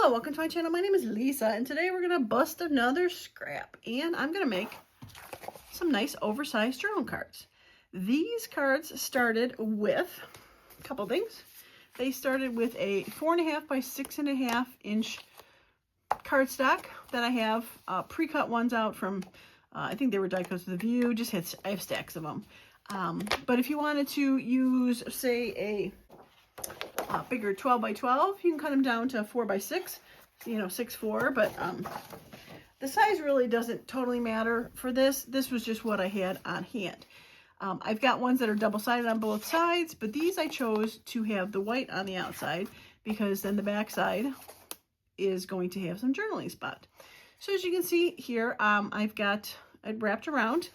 Hello, welcome to my channel. My name is Lisa, and today we're going to bust another scrap, and I'm going to make some nice oversized journal cards. These cards started with a couple things. They started with a 4.5 by 6.5 inch cardstock that I have pre-cut ones out from, I think they were die cuts with a view. I have stacks of them. But if you wanted to use, say, a bigger 12 by 12, you can cut them down to 4 by 6, you know, 6'4", but the size really doesn't totally matter for this. This was just what I had on hand. I've got ones that are double-sided on both sides, but these I chose to have the white on the outside because then the back side is going to have some journaling spot. So as you can see here, I've got it wrapped around.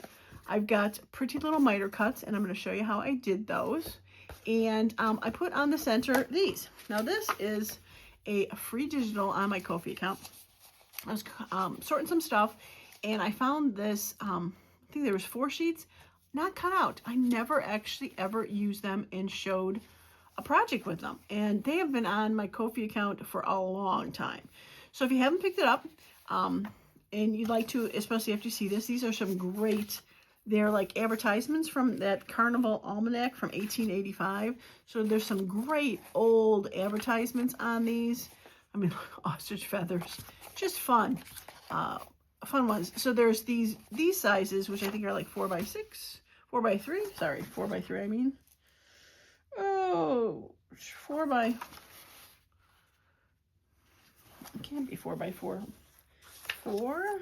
I've got pretty little miter cuts, and I'm going to show you how I did those. And I put on the center these. Now this is a free digital on my Ko-fi account. I was sorting some stuff, and I found this, I think there was 4 sheets, not cut out. I never actually ever used them and showed a project with them. And they have been on my Ko-fi account for a long time. So if you haven't picked it up, and you'd like to, especially after you see this, these are some great, they're like advertisements from that Carnival Almanac from 1885. So there's some great old advertisements on these. I mean, ostrich feathers, just fun, fun ones. So there's these sizes, which I think are like 4 by 6, 4 by 3. Sorry, 4 by 3. I mean, oh, 4 by. It can't be 4 by 4. 4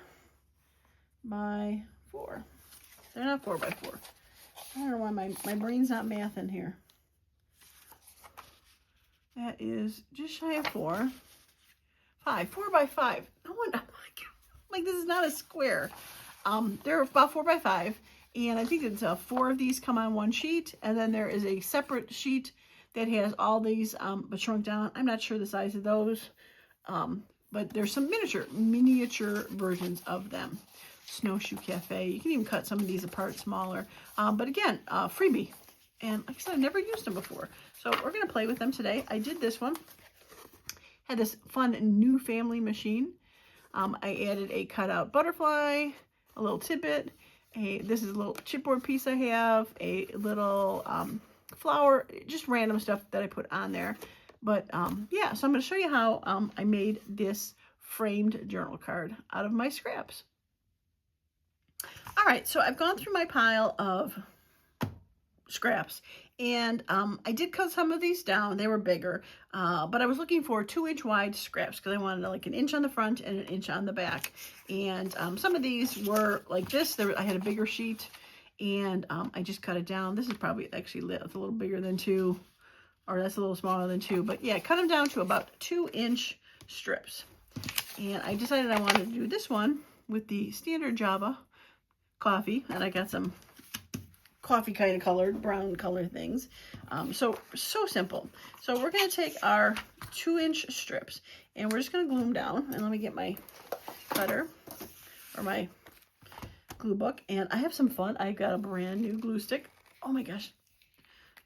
by 4. They're not 4 by 4. I don't know why my brain's not mathing here. That is just shy of 4. 5. 4 by 5. No one, I'm like, this is not a square. They're about 4 by 5. And I think it's 4 of these come on one sheet. And then there is a separate sheet that has all these, but shrunk down. I'm not sure the size of those. But there's some miniature versions of them. Snowshoe Cafe. You can even cut some of these apart smaller. But again, freebie. And like I said, I've never used them before. So we're going to play with them today. I did this one. Had this fun new family machine. I added a cutout butterfly, a little tidbit. This is a little chipboard piece I have. A little flower. Just random stuff that I put on there. But yeah, so I'm going to show you how I made this framed journal card out of my scraps. All right, so I've gone through my pile of scraps, and I did cut some of these down. They were bigger, but I was looking for 2-inch wide scraps because I wanted like 1 inch on the front and 1 inch on the back. And some of these were like this. I had a bigger sheet, and I just cut it down. This is probably actually it's a little bigger than 2, or that's a little smaller than 2. But yeah, cut them down to about 2-inch strips. And I decided I wanted to do this one with the standard Java coffee, and I got some coffee kind of colored, brown color things. So simple. So we're going to take our 2-inch strips, and we're just going to glue them down. And let me get my cutter or my glue book, and I have some fun. I got a brand new glue stick. Oh my gosh,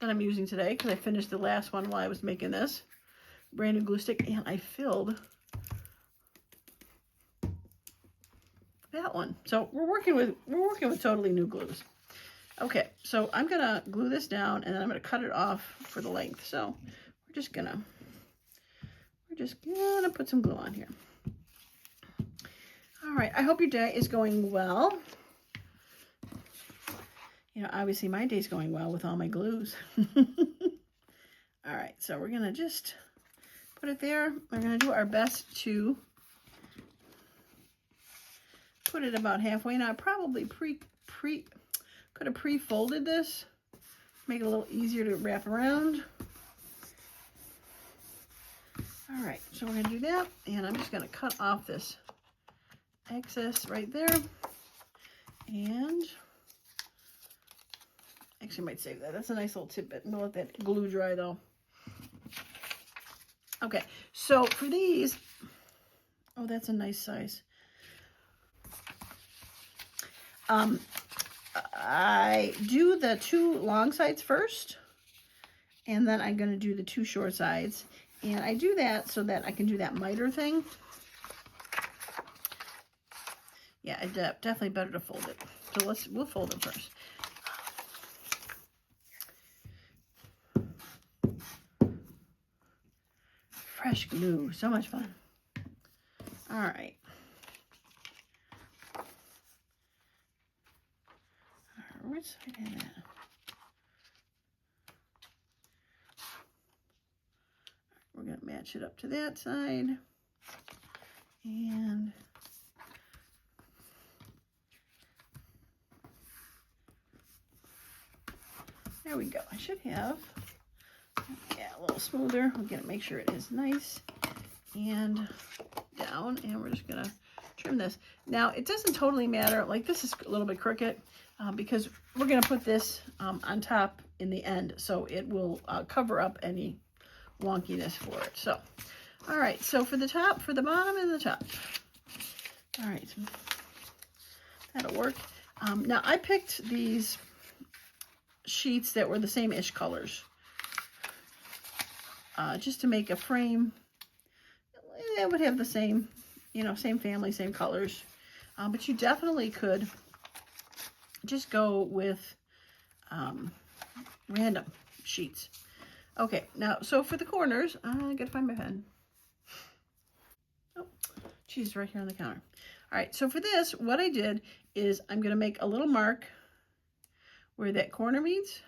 that I'm using today because I finished the last one while I was making this. Brand new glue stick, and I filled that one. So we're working with totally new glues. Okay, so I'm gonna glue this down, and then I'm gonna cut it off for the length. So we're just gonna put some glue on here. All right, I hope your day is going well. You know, obviously my day's going well with all my glues. All right, so we're gonna just put it there. We're gonna do our best to put it about halfway. Now I probably could have pre-folded this, make it a little easier to wrap around. All right, so we're gonna do that, and I'm just gonna cut off this excess right there, and actually I might save that. That's a nice little tidbit. I'm gonna let that glue dry though. Okay, so for these, oh, that's a nice size. I do the 2 long sides first, and then I'm going to do the 2 short sides. And I do that so that I can do that miter thing. Yeah, it's definitely better to fold it. So we'll fold it first. Fresh glue, so much fun. All right. Which side is that? We're going to match it up to that side. And there we go. I should have, yeah, a little smoother. We're going to make sure it is nice and down. And we're just going to trim this. Now, it doesn't totally matter. Like, this is a little bit crooked because we're going to put this on top in the end. So it will cover up any wonkiness for it. So, all right. So for the top, for the bottom and the top. All right. That'll work. Now, I picked these sheets that were the same-ish colors just to make a frame that would have the same, you know, same family, same colors. But you definitely could just go with random sheets. Okay, now, so for the corners, I gotta find my pen. Oh, she's right here on the counter. All right, so for this, what I did is I'm gonna make a little mark where that corner meets.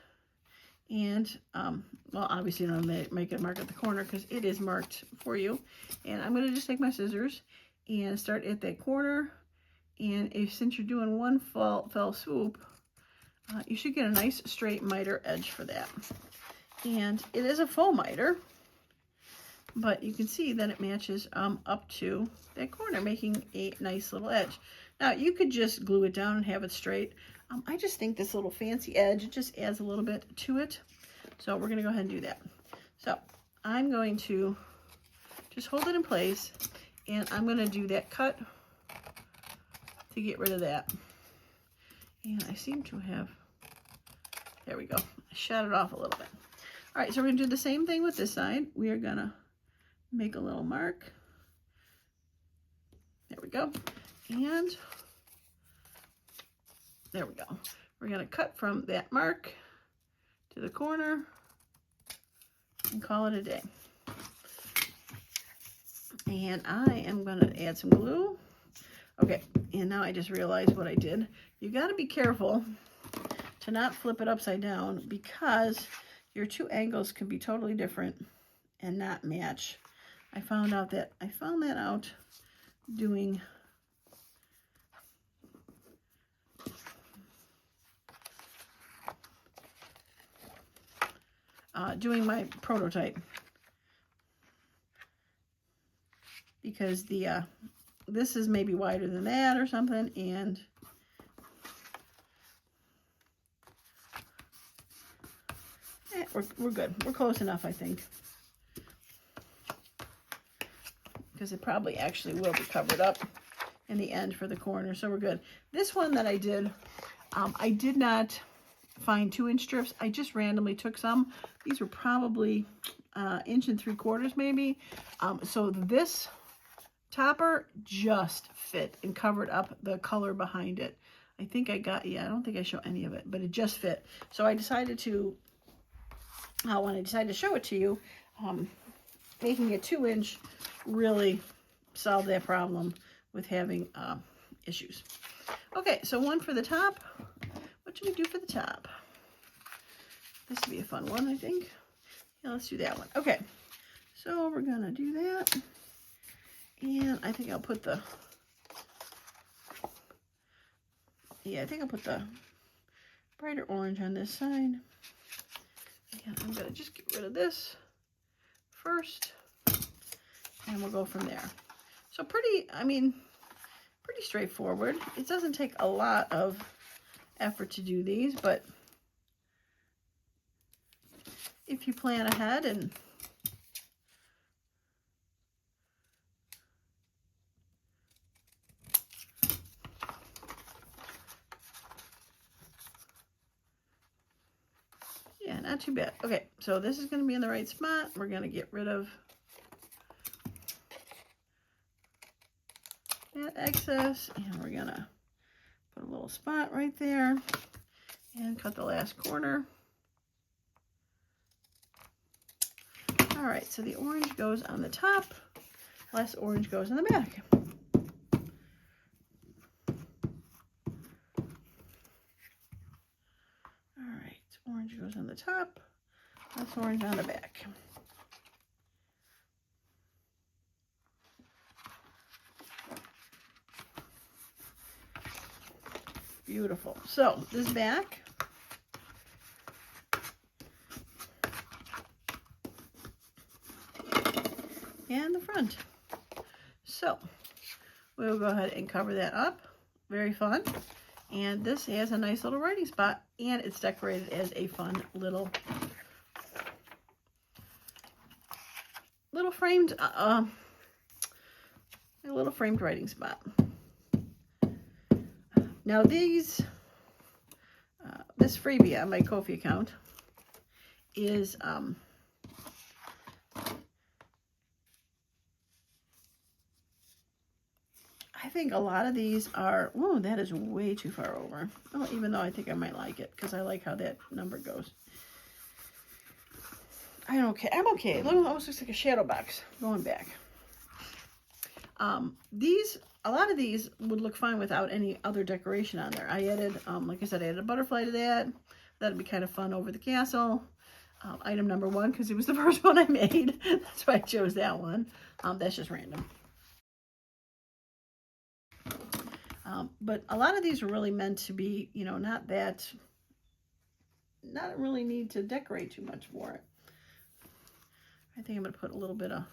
And, well, obviously you don't make it mark at the corner because it is marked for you. And I'm gonna just take my scissors and start at that corner. And since you're doing one fell swoop, you should get a nice straight miter edge for that. And it is a faux miter, but you can see that it matches up to that corner, making a nice little edge. Now, you could just glue it down and have it straight. I just think this little fancy edge, it just adds a little bit to it. So we're gonna go ahead and do that. So I'm going to just hold it in place, and I'm gonna do that cut to get rid of that. And I seem to have, there we go. I shot it off a little bit. All right, so we're gonna do the same thing with this side. We are gonna make a little mark. There we go. And there we go. We're gonna cut from that mark to the corner and call it a day. And I am gonna add some glue. Okay, and now I just realized what I did. You gotta be careful to not flip it upside down because your two angles can be totally different and not match. I found that out doing doing my prototype, because the this is maybe wider than that or something, and we're good. We're close enough, I think, because it probably actually will be covered up in the end for the corner, so we're good. This one that I did not find 2-inch strips. I just randomly took some. These were probably 1 3/4 inches maybe. So this topper just fit and covered up the color behind it. I think I got, yeah, I don't think I show any of it, but it just fit. So I decided to, when I decided to show it to you, making it 2-inch really solved that problem with having issues. Okay, so one for the top. What should we do for the top? This would be a fun one, I think. Yeah, let's do that one. Okay, so we're gonna do that. And I think I'll put the, yeah, I think I'll put the brighter orange on this side. And I'm gonna just get rid of this first, and we'll go from there. So pretty, I mean, pretty straightforward. It doesn't take a lot of effort to do these, but if you plan ahead and yeah, not too bad. Okay, so this is going to be in the right spot. We're going to get rid of that excess, and we're gonna put a little spot right there and cut the last corner. All right, so the orange goes on the top, less orange goes on the back. All right, orange goes on the top, less orange on the back. Beautiful. So this back, and the front. So we'll go ahead and cover that up. Very fun. And this has a nice little writing spot, and it's decorated as a fun little framed a little framed writing spot. Now these this freebie on my Ko-fi account is I think a lot of these are, oh, that is way too far over. Oh, even though I think I might like it because I like how that number goes. I'm okay. It almost looks like a shadow box going back. A lot of these would look fine without any other decoration on there. I added, like I said, I added a butterfly to that. That'd be kind of fun over the castle. Item number 1, because it was the first one I made. That's why I chose that one. That's just random. But a lot of these are really meant to be, you know, not really need to decorate too much for it. I think I'm going to put a little bit of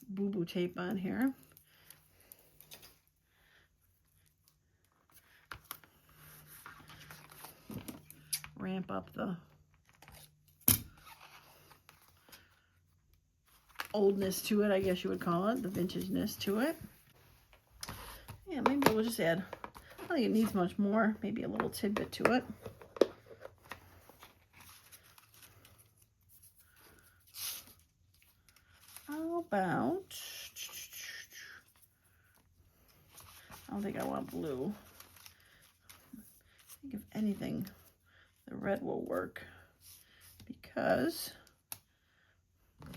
boo-boo tape on here. Ramp up the oldness to it, I guess you would call it, the vintageness to it. Yeah, maybe we'll just add, I don't think it needs much more, maybe a little tidbit to it. How about, I don't think I want blue. I think if anything, the red will work because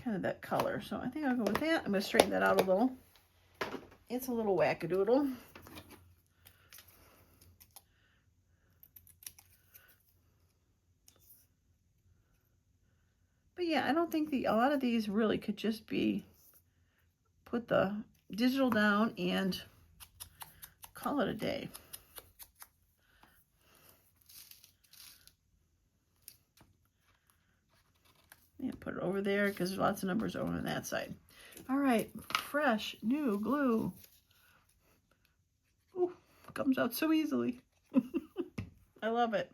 kind of that color. So I think I'll go with that. I'm going to straighten that out a little. It's a little wackadoodle. But yeah, I don't think a lot of these really could just be put the digital down and call it a day. Yeah, put it over there because there's lots of numbers over on that side. All right, fresh new glue. Ooh, comes out so easily. I love it.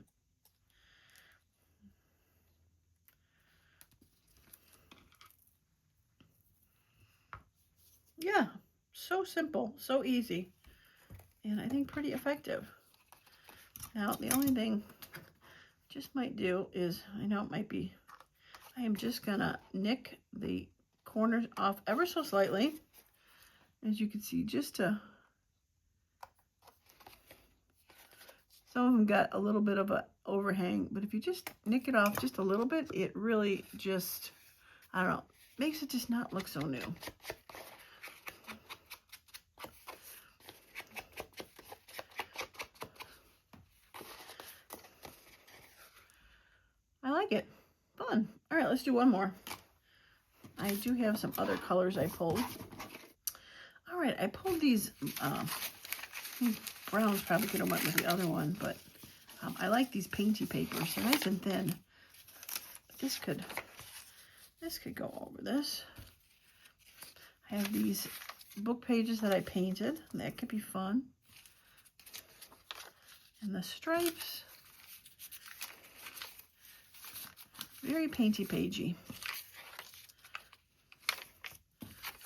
Yeah, so simple, so easy, and I think pretty effective. Now, the only thing I just might do is, I know it might be, I am just gonna nick the corners off ever so slightly, as you can see, just to, some of them got a little bit of an overhang, but if you just nick it off just a little bit, it really just, I don't know, makes it just not look so new. I like it. Fun. All right, let's do one more. I do have some other colors I pulled. All right, I pulled these, brown's probably could have went with the other one, but I like these painty papers. They're nice and thin. But this could go over this. I have these book pages that I painted. That could be fun. And the stripes. Very painty pagey.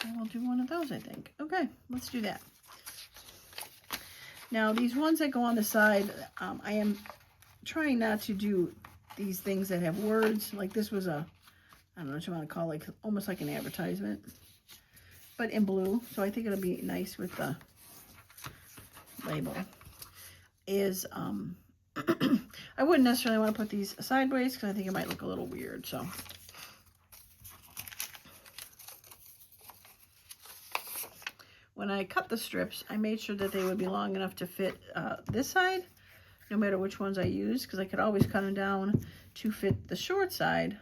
I will do one of those, I think. Okay, let's do that. Now, these ones that go on the side, I am trying not to do these things that have words. Like this was a, I don't know what you want to call it, like, almost like an advertisement. but in blue, so I think it'll be nice with the label, is, I wouldn't necessarily want to put these sideways because I think it might look a little weird, so. When I cut the strips, I made sure that they would be long enough to fit this side, no matter which ones I use, because I could always cut them down to fit the short side.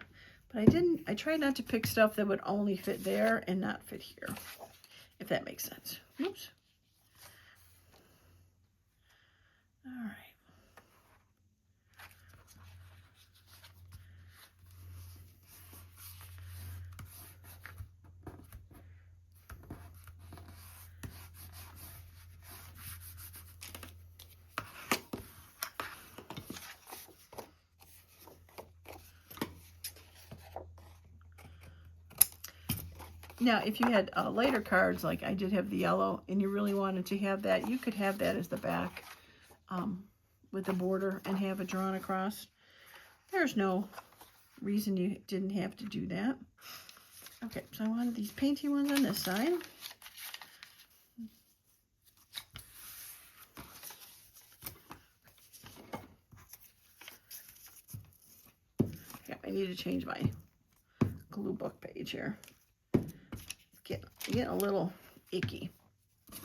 But I didn't, I tried not to pick stuff that would only fit there and not fit here, if that makes sense. Oops. All right. Now, if you had lighter cards, like I did have the yellow, and you really wanted to have that, you could have that as the back with the border and have it drawn across. There's no reason you didn't have to do that. Okay, so I wanted these painty ones on this side. Yeah, I need to change my glue book page here. Getting a little icky. All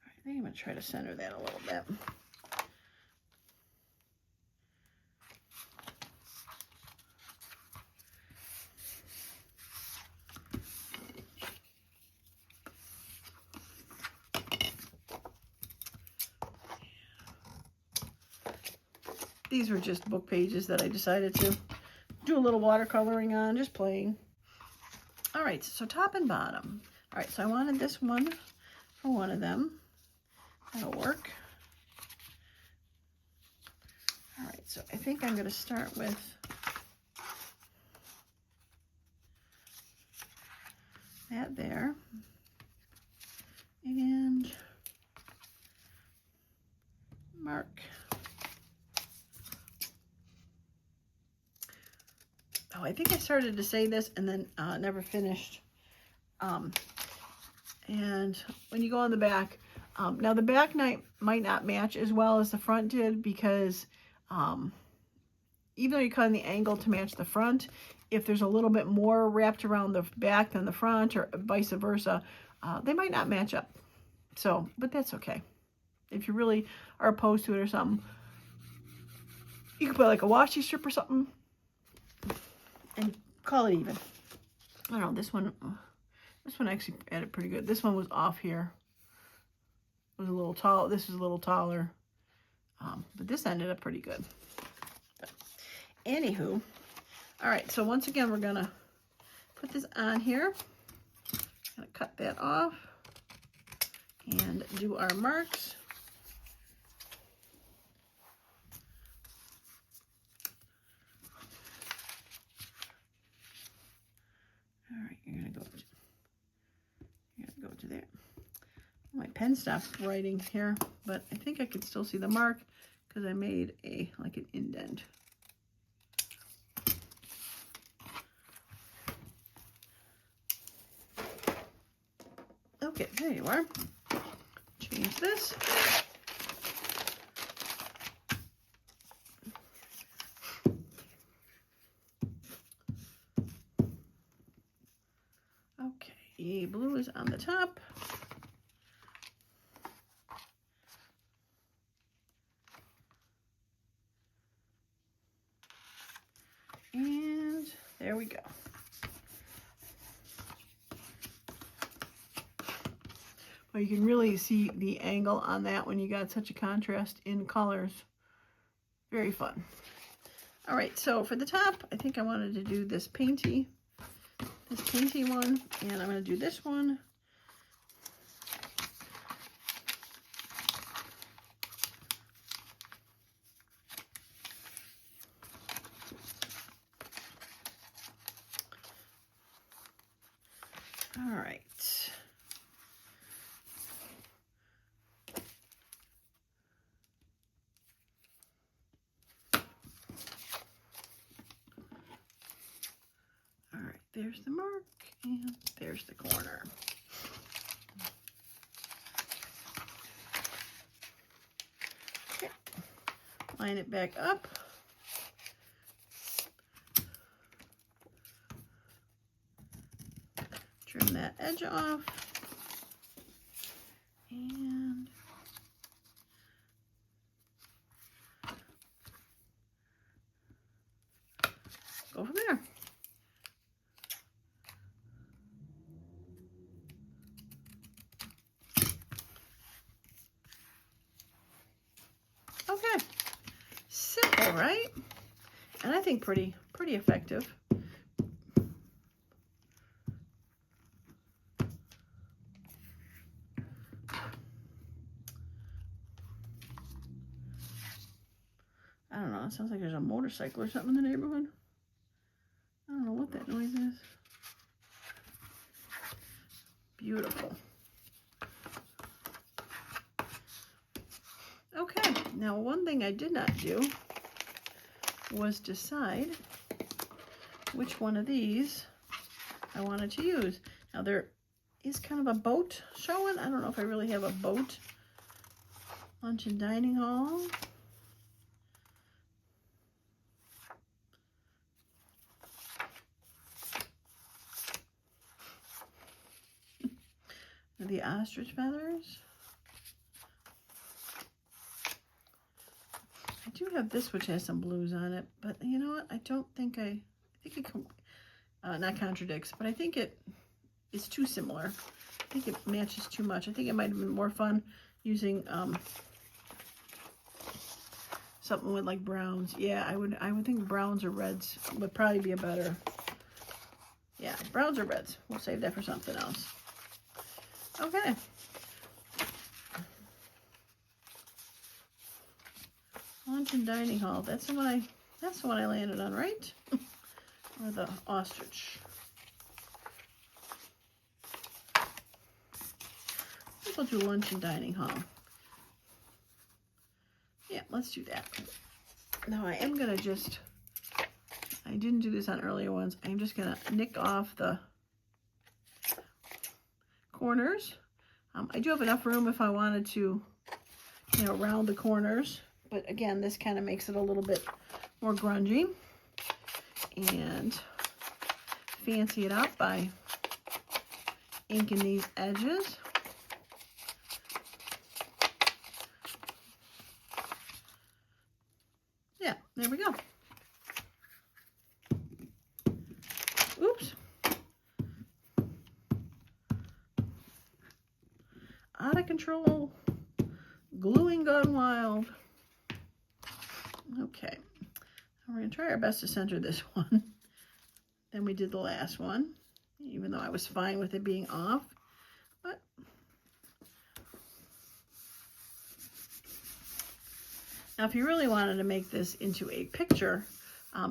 right, I think I'm going to try to center that a little bit. These were just book pages that I decided to do a little watercoloring on, just playing. All right, so top and bottom. All right, so I wanted this one for one of them. That'll work. All right, so I think I'm going to start with that there. And mark. Oh, I think I started to say this and then never finished. And when you go on the back, now the back might not match as well as the front did, because even though you're cutting the angle to match the front, if there's a little bit more wrapped around the back than the front, or vice versa, they might not match up. So, but that's okay. If you really are opposed to it or something, you can put like a washi strip or something and call it even. I don't know, this one actually added pretty good. This one was off here. It was a little tall. This was a little taller. But this ended up pretty good. But, anywho, all right, so once again, we're gonna put this on here. Gonna cut that off and do our marks. All right, you're gonna go to there. My pen stopped writing here, but I think I can still see the mark because I made like an indent. Okay, there you are. Change this. Okay, blue is on the top. And there we go. Well, you can really see the angle on that when you got such a contrast in colors. Very fun. All right, so for the top, I think I wanted to do this painty one, and I'm going to do this one. All right. All right, there's the mark, And there's the corner. Okay. Line it back up. Trim that edge off. And go from there. Okay, simple, right? And I think pretty effective. I don't know, it sounds like there's a motorcycle or something in the neighborhood. I don't know what that noise is. Beautiful. Okay, now one thing I did not do was decide which one of these I wanted to use. Now there is kind of a boat showing. I don't know if I really have a boat. Lunch and dining hall. The ostrich feathers. I do have this, which has some blues on it, but you know what? I think it not contradicts, but I think it is too similar. I think it matches too much. I think it might have been more fun using something with like browns. Yeah, I would think browns or reds would probably be a better. Yeah, browns or reds. We'll save that for something else. Okay. Lunch and dining hall. That's the one I landed on, right? Or the ostrich. I think we'll do lunch and dining hall. Yeah, let's do that. Now I am gonna I didn't do this on earlier ones. I'm just gonna nick off the corners. I do have enough room if I wanted to, round the corners. But again, this kind of makes it a little bit more grungy. And fancy it up by inking these edges. Yeah, there we go. Oops. Out of control. Gluing gone wild. Okay. We're going to try our best to center this one than we did the last one, even though I was fine with it being off. But now, if you really wanted to make this into a picture,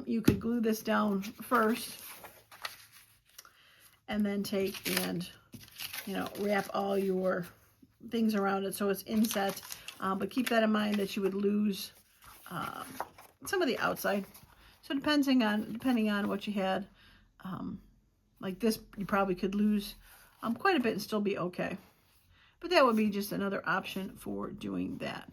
you could glue this down first and then take and, wrap all your things around it so it's inset. But keep that in mind that you would lose some of the outside. So depending on what you had, like this, you probably could lose quite a bit and still be okay. But that would be just another option for doing that.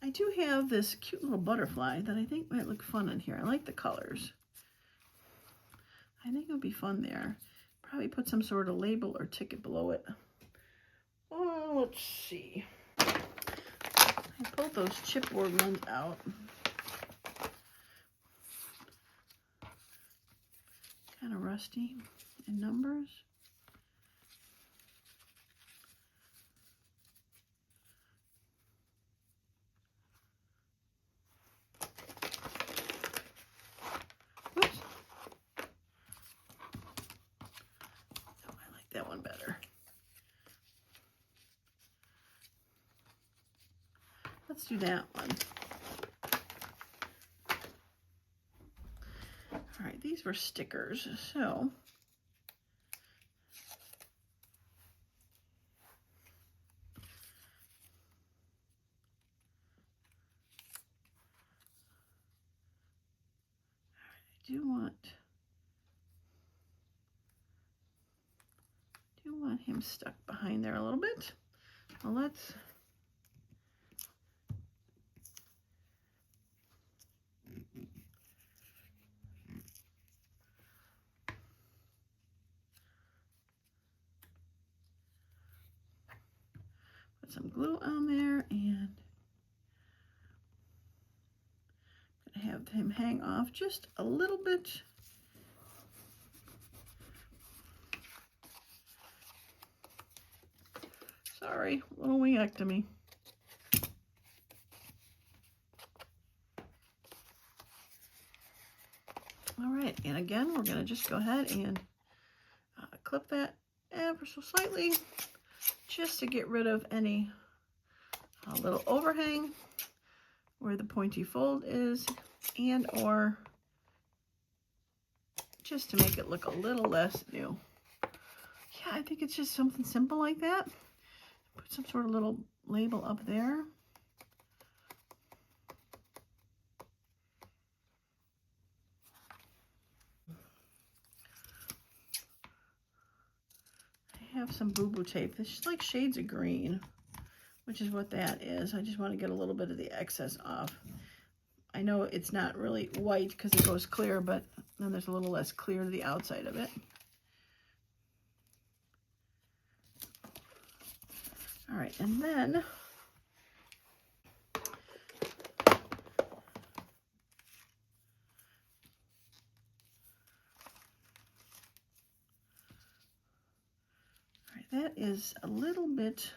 I do have this cute little butterfly that I think might look fun in here. I like the colors. I think it would be fun there. Probably put some sort of label or ticket below it. Oh, let's see. I pulled those chipboard ones out. Kind of rusty in numbers. Oops. Oh, I like that one better. Let's do that one. All right, these were stickers, so I do want him stuck behind there a little bit. Well, let's put some glue on there, and I'm gonna have him hang off just a little bit. Sorry, little wingectomy. All right, and again, we're gonna just go ahead and clip that ever so slightly, just to get rid of any little overhang where the pointy fold is, and or just to make it look a little less new. Yeah, I think it's just something simple like that. Put some sort of little label up there. I have some boo-boo tape. It's just like shades of green, which is what that is. I just want to get a little bit of the excess off. I know it's not really white because it goes clear, but then there's a little less clear to the outside of it. All right, and then that is a little bit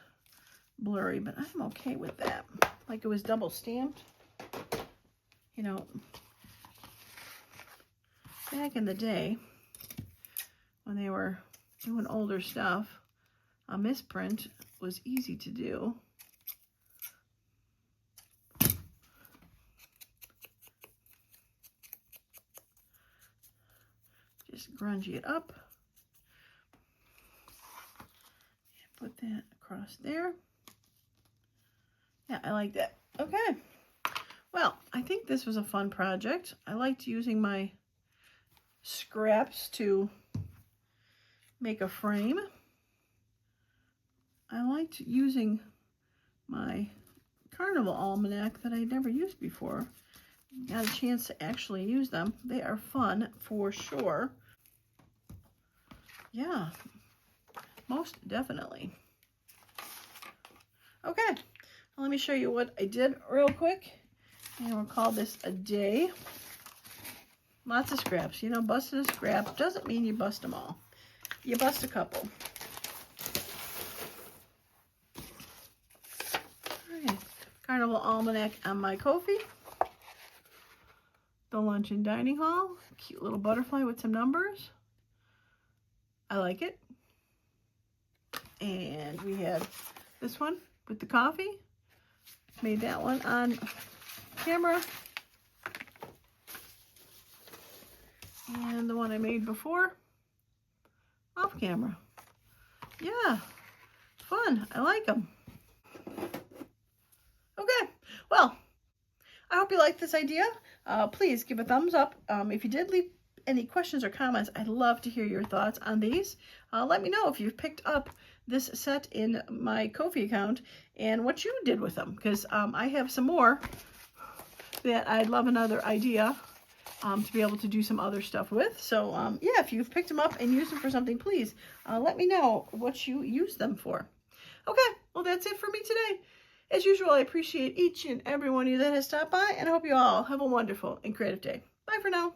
blurry, but I'm okay with that. Like it was double stamped. You know, back in the day when they were doing older stuff, a misprint was easy to do. Just grungy it up. Put that across there. Yeah, I like that. Okay. Well, I think this was a fun project. I liked using my scraps to make a frame. I liked using my Carnival Almanac that I'd never used before. Got a chance to actually use them. They are fun for sure. Yeah, most definitely. Okay, well, let me show you what I did real quick. And we'll call this a day. Lots of scraps. You know, busting a scrap doesn't mean you bust them all. You bust a couple. All right. Carnival Almanac on my Ko-fi. The Lunch and Dining Hall. Cute little butterfly with some numbers. I like it. And we have this one with the coffee. Made that one on camera. And the one I made before, off camera. Yeah, fun. I like them. Okay, well, I hope you liked this idea. Please give a thumbs up. If you did leave any questions or comments, I'd love to hear your thoughts on these. Let me know if you've picked up this set in my Ko-fi account and what you did with them, because I have some more that I'd love another idea to be able to do some other stuff with. So yeah, if you've picked them up and used them for something, please let me know what you use them for. Okay, well, that's it for me today. As usual, I appreciate each and every one of you that has stopped by, and I hope you all have a wonderful and creative day. Bye for now.